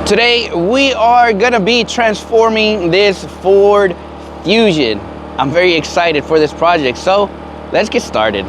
Today we are gonna be transforming this Ford Fusion. I'm very excited for this project, so let's get started.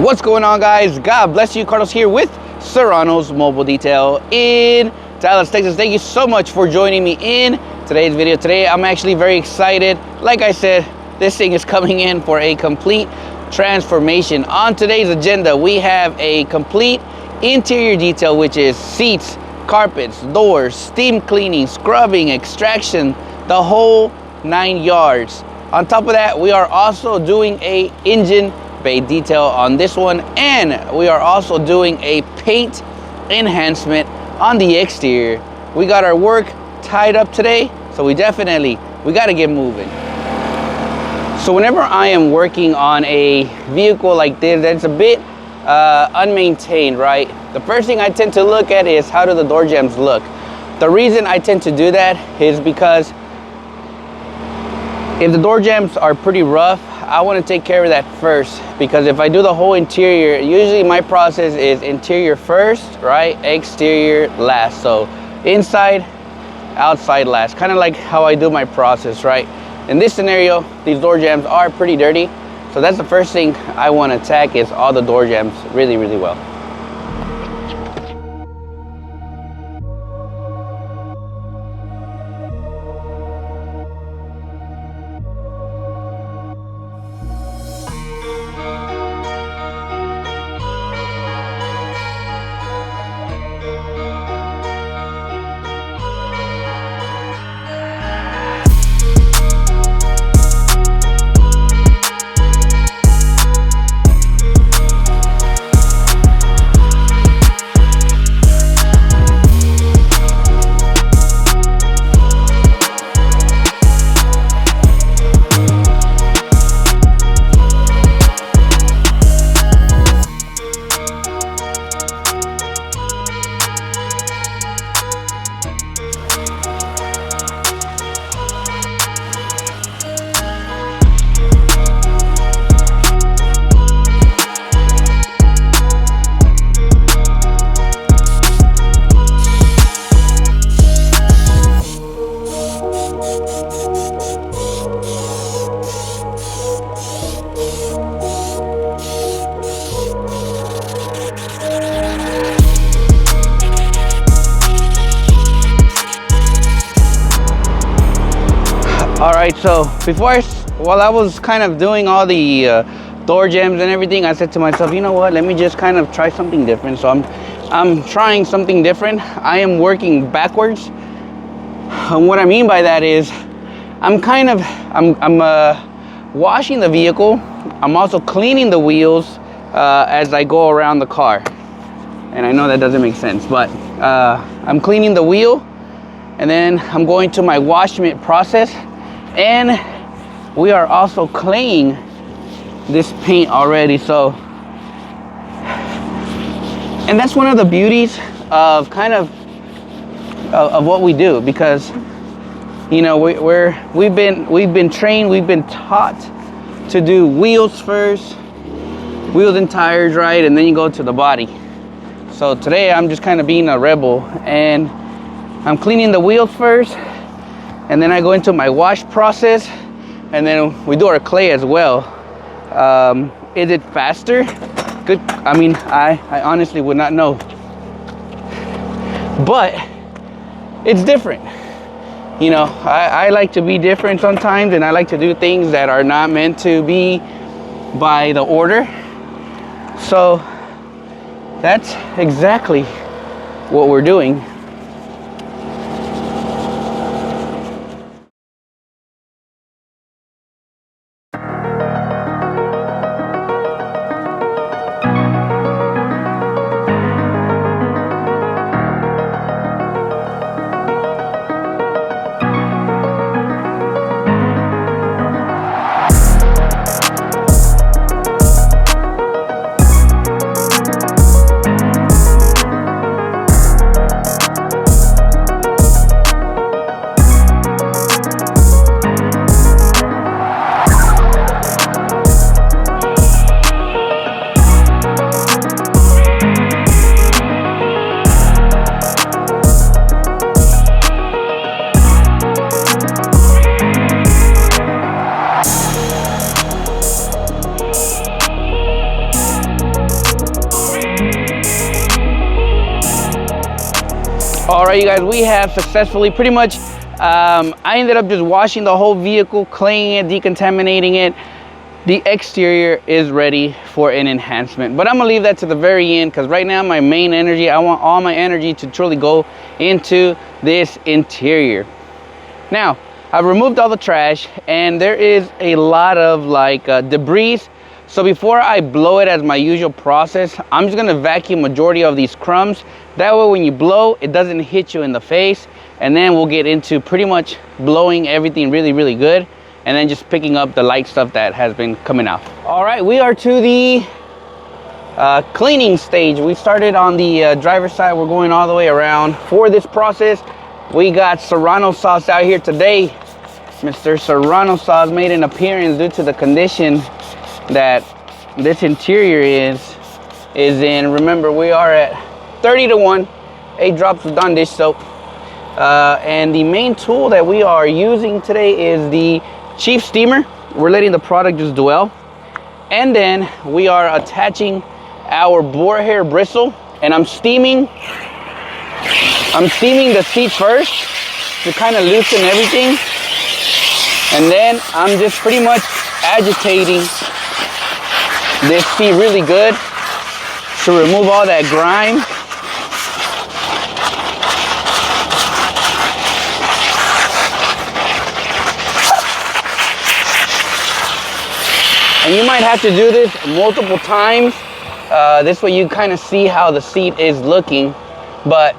What's going on, guys? God bless you. Carlos here with Serrano's Mobile Detail in Dallas, Texas. Thank you so much for joining me in today's video. Today I'm actually very excited. Like I said, this thing is coming in for a complete transformation. On today's agenda, we have a complete interior detail, which is seats, carpets, doors, steam cleaning, scrubbing, extraction, the whole 9 yards. On top of that, we are also doing a engine bay detail on this one, and we are also doing a paint enhancement on the exterior. We got our work tied up today, so we got to get moving. So whenever I am working on a vehicle like this that's a bit unmaintained, right? The first thing I tend to look at is how do the door jambs look. The reason I tend to do that is because if the door jambs are pretty rough, I want to take care of that first, because if I do the whole interior, usually my process is interior first, right? Exterior last. So inside, outside last, kind of like how I do my process, right? In this scenario, these door jambs are pretty dirty. So that's the first thing I want to attack, is all the door jambs really well. All right, so while I was kind of doing all the door jambs and everything, I said to myself, you know what, let me just kind of try something different. So I'm trying something different. I am working backwards. And what I mean by that is I'm washing the vehicle. I'm also cleaning the wheels as I go around the car. And I know that doesn't make sense, but I'm cleaning the wheel, and then I'm going to my wash mitt process. And we are also claying this paint already. So, and that's one of the beauties of of what we do, because you know we've been trained, we've been taught to do wheels first, wheels and tires, right, and then you go to the body. So today I'm just kind of being a rebel, and I'm cleaning the wheels first, and then I go into my wash process, and then we do our clay as well. Is it faster? Good. I mean, I honestly would not know, but it's different. You know, I like to be different sometimes, and I like to do things that are not meant to be by the order. So that's exactly what we're doing. All right, you guys, we have successfully pretty much, I ended up just washing the whole vehicle, cleaning it, decontaminating it. The exterior is ready for an enhancement, but I'm gonna leave that to the very end because right now my main energy, I want all my energy to truly go into this interior. Now, I've removed all the trash and there is a lot of like debris. So before I blow it as my usual process, I'm just gonna vacuum majority of these crumbs. That way when you blow, it doesn't hit you in the face. And then we'll get into pretty much blowing everything really, really good. And then just picking up the light stuff that has been coming out. All right, we are to the cleaning stage. We started on the driver's side. We're going all the way around. For this process, we got Serrano sauce out here today. Mr. Serrano sauce made an appearance due to the condition that this interior is in. Remember, we are at 30 to 1, 8 drops of Dawn dish soap. And the main tool that we are using today is the Chief Steamer. We're letting the product just dwell. And then we are attaching our boar hair bristle, and I'm steaming the seats first to kind of loosen everything. And then I'm just pretty much agitating this seat really good to remove all that grime. And you might have to do this multiple times. This way you kind of see how the seat is looking. But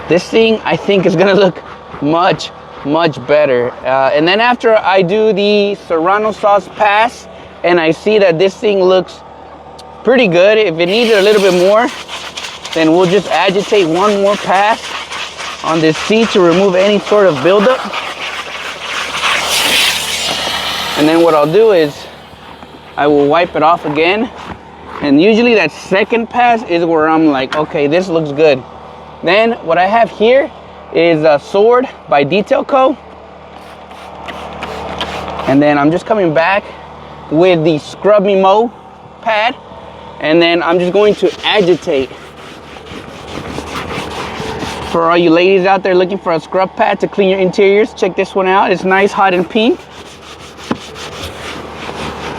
this thing, I think, is gonna look much, much better. And then after I do the Serrano sauce pass, and I see that this thing looks pretty good, if it needs a little bit more, then we'll just agitate one more pass on this seat to remove any sort of buildup. And then what I'll do is I will wipe it off again. And usually that second pass is where I'm like, okay, this looks good. Then what I have here is a Sword by Detail Co. And then I'm just coming back with the Scrub Me Mo pad. And then I'm just going to agitate. For all you ladies out there looking for a scrub pad to clean your interiors, check this one out. It's nice, hot and pink.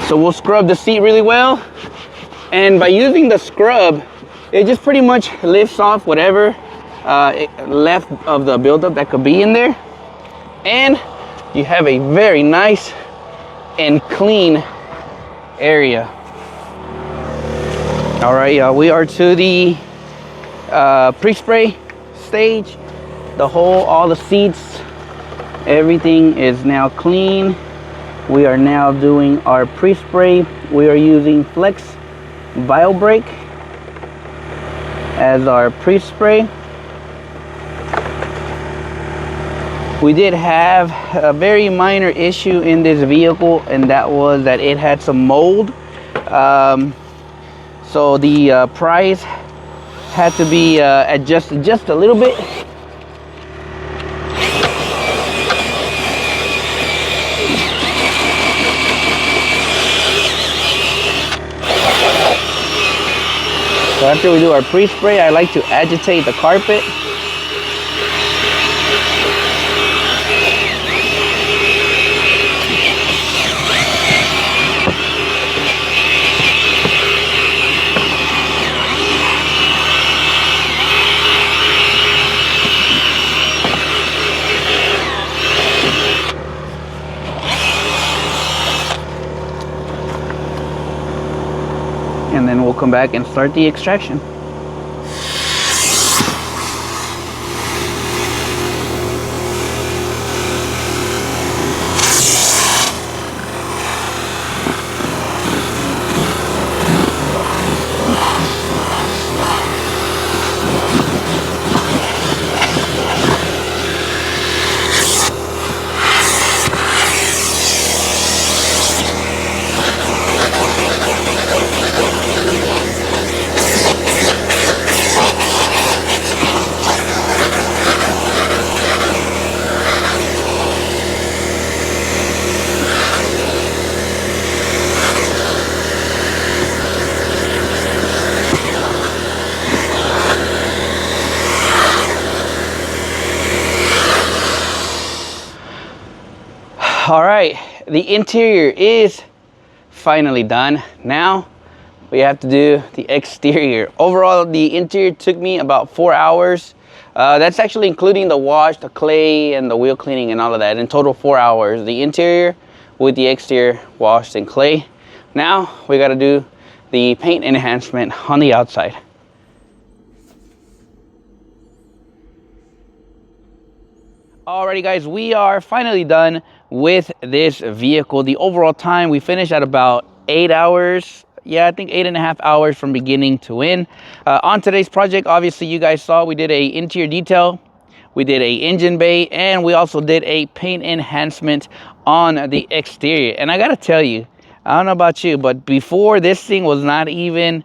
So we'll scrub the seat really well. And by using the scrub, it just pretty much lifts off whatever left of the buildup that could be in there. And you have a very nice and clean area. All right, y'all, we are to the pre-spray stage. All the seats, everything is now clean. We are now doing our pre-spray. We are using Flex BioBreak as our pre-spray. We did have a very minor issue in this vehicle, and that was that it had some mold. So the price had to be adjusted just a little bit. So after we do our pre-spray, I like to agitate the carpet. And then we'll come back and start the extraction. All right, the interior is finally done. Now we have to do the exterior. Overall, the interior took me about 4 hours. That's actually including the wash, the clay, and the wheel cleaning and all of that. In total, 4 hours. The interior with the exterior washed and clay. Now we got to do the paint enhancement on the outside. Alrighty guys, we are finally done with this vehicle. The overall time, we finished at about 8 hours. Yeah, I think 8.5 hours from beginning to end. On today's project, obviously you guys saw we did a interior detail, we did a engine bay, and we also did a paint enhancement on the exterior. And I gotta tell you, I don't know about you, but before, this thing was not even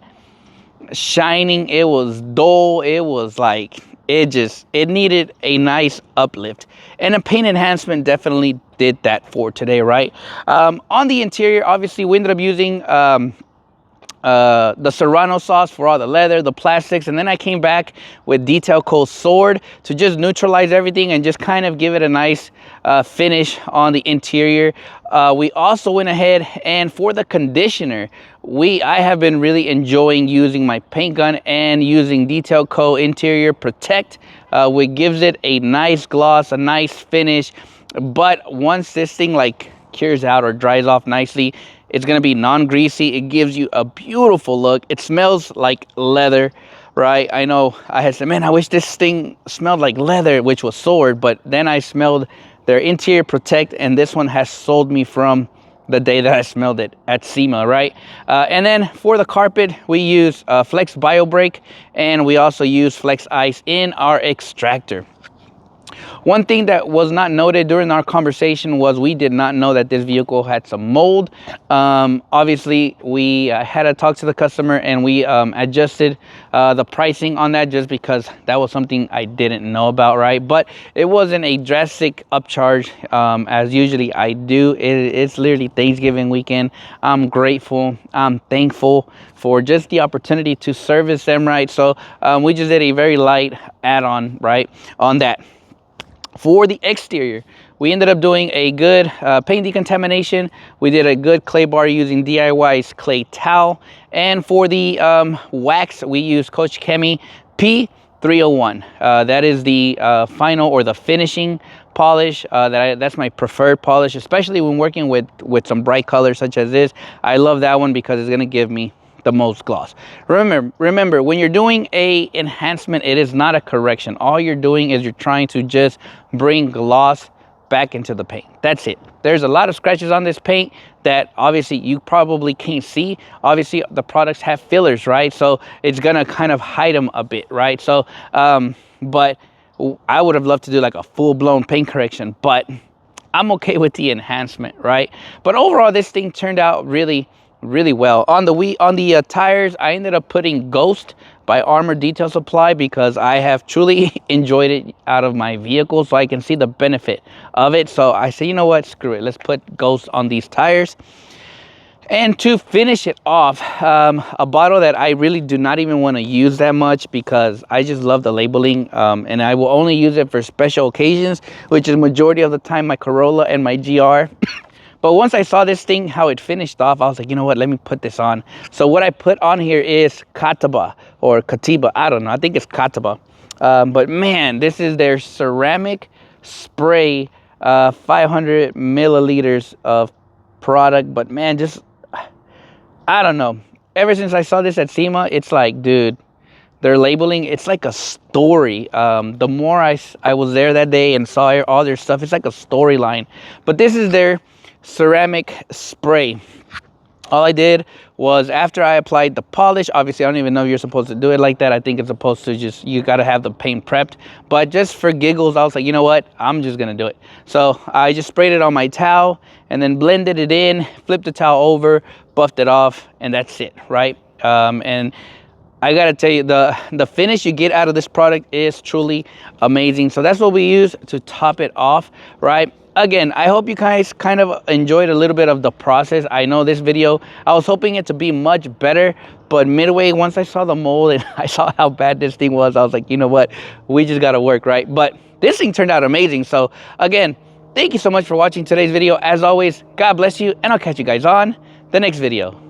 shining. It was dull. It was like, it needed a nice uplift, and a paint enhancement definitely did that for today, right? On the interior, obviously we ended up using the Serrano sauce for all the leather, the plastics, and then I came back with Detail Co Sword to just neutralize everything and just kind of give it a nice finish on the interior. We also went ahead, and for the conditioner, I have been really enjoying using my paint gun and using Detail Co Interior Protect, which gives it a nice gloss, a nice finish. But once this thing like cures out or dries off nicely, it's gonna be non-greasy. It gives you a beautiful look. It smells like leather, right? I know I had said, man, I wish this thing smelled like leather, which was Sword, but then I smelled their Interior Protect, and this one has sold me from the day that I smelled it at SEMA, right? And then for the carpet, we use Flex Bio Brake, and we also use Flex Ice in our extractor. One thing that was not noted during our conversation was we did not know that this vehicle had some mold. Obviously, we had to talk to the customer, and we adjusted the pricing on that just because that was something I didn't know about, right? But it wasn't a drastic upcharge as usually I do. It's literally Thanksgiving weekend. I'm grateful. I'm thankful for just the opportunity to service them, right? So we just did a very light add-on, right, on that. For the exterior, we ended up doing a good paint decontamination. We did a good clay bar using DIY's clay towel. And for the wax, we used Coach Chemi P301. That is the final or the finishing polish. That's my preferred polish, especially when working with some bright colors such as this. I love that one because it's gonna give me the most gloss. Remember, when you're doing a enhancement, it is not a correction. All you're doing is you're trying to just bring gloss back into the paint. That's it. There's a lot of scratches on this paint that obviously you probably can't see. Obviously the products have fillers, right? So it's gonna kind of hide them a bit, right? So but I would have loved to do like a full-blown paint correction, but I'm okay with the enhancement, right? But overall, this thing turned out really well. On the tires, I ended up putting Ghost by Armor Detail Supply because I have truly enjoyed it out of my vehicle, so I can see the benefit of it. So I say, you know what, screw it, let's put Ghost on these tires. And to finish it off, a bottle that I really do not even want to use that much because I just love the labeling, and I will only use it for special occasions, which is majority of the time my Corolla and my GR. But once I saw this thing, how it finished off, I was like, you know what, let me put this on. So what I put on here is Kataba or Katiba. I don't know. I think it's Kataba. But man, this is their ceramic spray, 500 milliliters of product. But man, just, I don't know. Ever since I saw this at SEMA, it's like, dude, their labeling, it's like a story. The more I was there that day and saw all their stuff, it's like a storyline. But this is their ceramic spray. All I did was, after I applied the polish, obviously I don't even know if you're supposed to do it like that. I think it's supposed to just, you got to have the paint prepped, but just for giggles, I was like, you know what, I'm just gonna do it. So I just sprayed it on my towel and then blended it in, flipped the towel over, buffed it off, and that's it, right? And I gotta tell you, the finish you get out of this product is truly amazing. So that's what we use to top it off, right? Again, I hope you guys kind of enjoyed a little bit of the process. I know this video, I was hoping it to be much better, but midway, once I saw the mold and I saw how bad this thing was, I was like, you know what, we just gotta work, right? But this thing turned out amazing. So again, Thank you so much for watching today's video. As always, God bless you, and I'll catch you guys on the next video.